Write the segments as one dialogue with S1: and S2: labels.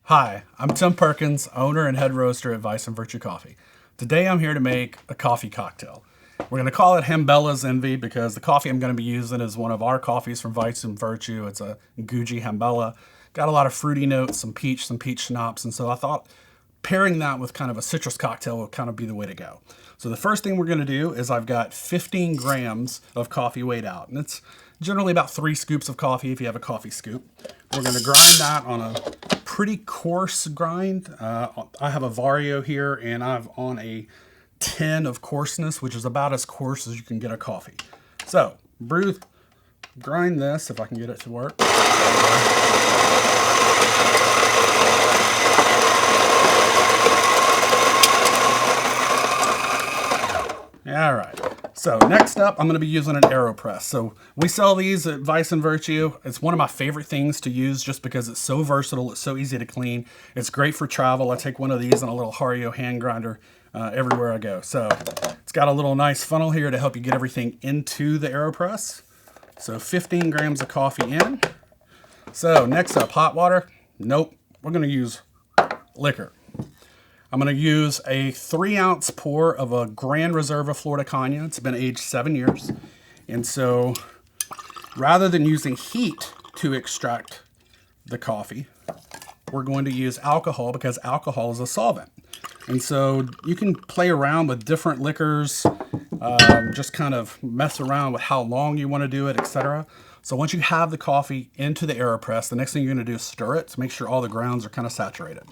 S1: Hi, I'm Tim Perkins, owner and head roaster at Vice and Virtue Coffee. Today I'm here to make a coffee cocktail. We're going to call it Hambela's Envy because the coffee I'm going to be using is one of our coffees from Vice and Virtue. It's a guji Hambela. Got a lot of fruity notes, some peach schnapps, and so I thought pairing that with kind of a citrus cocktail would kind of be the way to go. So the first thing we're going to do is I've got 15 grams of coffee weighed out, and it's generally about 3 scoops of coffee if you have a coffee scoop. We're going to grind that on a pretty coarse grind. I have a Vario here, and I've on a 10 of coarseness, which is about as coarse as you can get a coffee. So grind this if I can get it to work. All right. So next up, I'm going to be using an AeroPress. So we sell these at Vice and Virtue. It's one of my favorite things to use just because it's so versatile. It's so easy to clean. It's great for travel. I take one of these and a little Hario hand grinder everywhere I go. So it's got a little nice funnel here to help you get everything into the AeroPress. So 15 grams of coffee in. So next up, hot water. Nope. We're going to use liquor. I'm going to use a 3-ounce pour of a Grand Reserva Florida Caña. It's been aged 7 years. And so rather than using heat to extract the coffee, we're going to use alcohol because alcohol is a solvent. And so you can play around with different liquors, just kind of mess around with how long you want to do it, etc. So once you have the coffee into the AeroPress, the next thing you're going to do is stir it to make sure all the grounds are kind of saturated.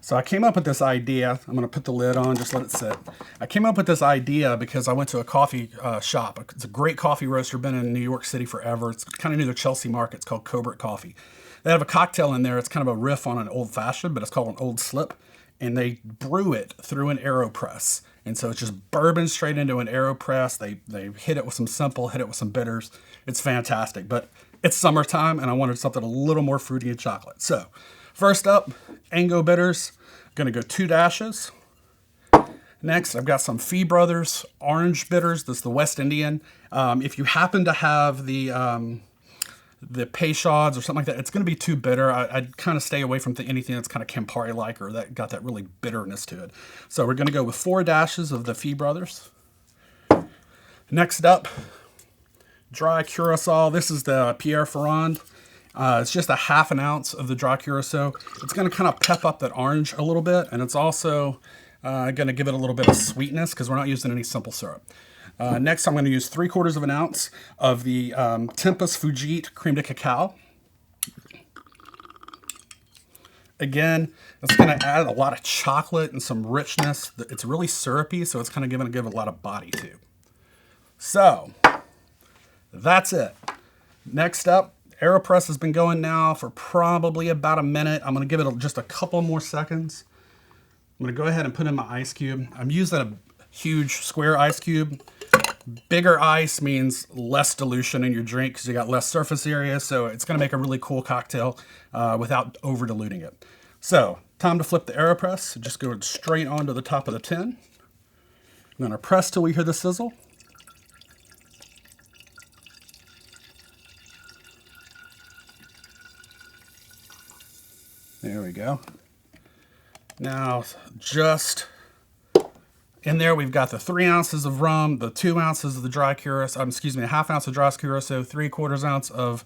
S1: So I came up with this idea. I'm going to put the lid on, just let it sit. I came up with this idea because I went to a coffee shop. It's a great coffee roaster, been in New York City forever. It's kind of near the Chelsea market. It's called Cobert Coffee. They have a cocktail in there. It's kind of a riff on an old fashioned, but it's called an old slip. And they brew it through an AeroPress. And so it's just bourbon straight into an AeroPress. They hit it with some simple, hit it with some bitters. It's fantastic. But it's summertime and I wanted something a little more fruity and chocolate. So first up, Ango bitters. Gonna go 2 dashes. Next, I've got some Fee Brothers orange bitters. This is the West Indian. If you happen to have the Peychaud's or something like that, it's gonna be too bitter. I'd kind of stay away from anything that's kind of Campari-like or that got that really bitterness to it. So we're gonna go with 4 dashes of the Fee Brothers. Next up, dry curacao. This is the Pierre Ferrand. It's just a 1/2 ounce of the dry curacao. It's going to kind of pep up that orange a little bit, and it's also going to give it a little bit of sweetness because we're not using any simple syrup. Next, I'm going to use 3/4 ounce of the Tempus Fugit Creme de Cacao. Again, it's going to add a lot of chocolate and some richness. It's really syrupy, so it's kind of going to give a lot of body too. So, that's it. Next up, AeroPress has been going now for probably about a minute. I'm going to give it just a couple more seconds. I'm going to go ahead and put in my ice cube. I'm using a huge square ice cube. Bigger ice means less dilution in your drink because you got less surface area. So it's going to make a really cool cocktail without over diluting it. So time to flip the AeroPress. Just go straight onto the top of the tin. I'm going to press till we hear the sizzle. There we go. Now, just in there, we've got the 3 ounces of rum, the 2 ounces of the dry curacao, a 1/2 ounce of dry curacao, 3/4 ounce of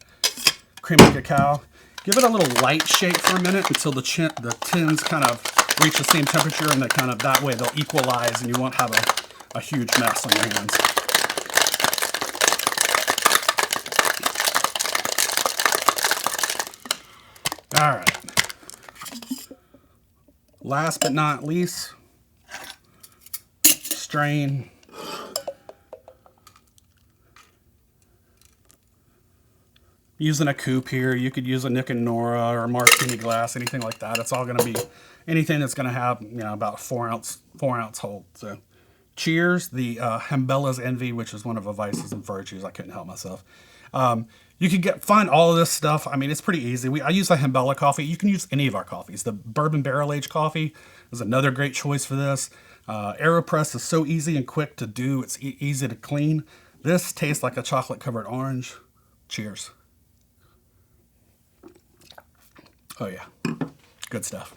S1: cream of cacao. Give it a little light shake for a minute until the tins kind of reach the same temperature, and that way they'll equalize and you won't have a huge mess on your hands. All right. Last but not least, strain. Using a coupe here, you could use a Nick and Nora or a martini glass, anything like that. It's all going to be anything that's going to have about 4 ounce hold. So, cheers. The Hambela's Envy, which is one of the Vices and Virtues. I couldn't help myself. You can find all of this stuff. I mean, it's pretty easy. I use a Hambela coffee. You can use any of our coffees. The bourbon barrel aged coffee is another great choice for this. AeroPress is so easy and quick to do. It's easy to clean. This tastes like a chocolate covered orange. Cheers. Oh yeah, good stuff.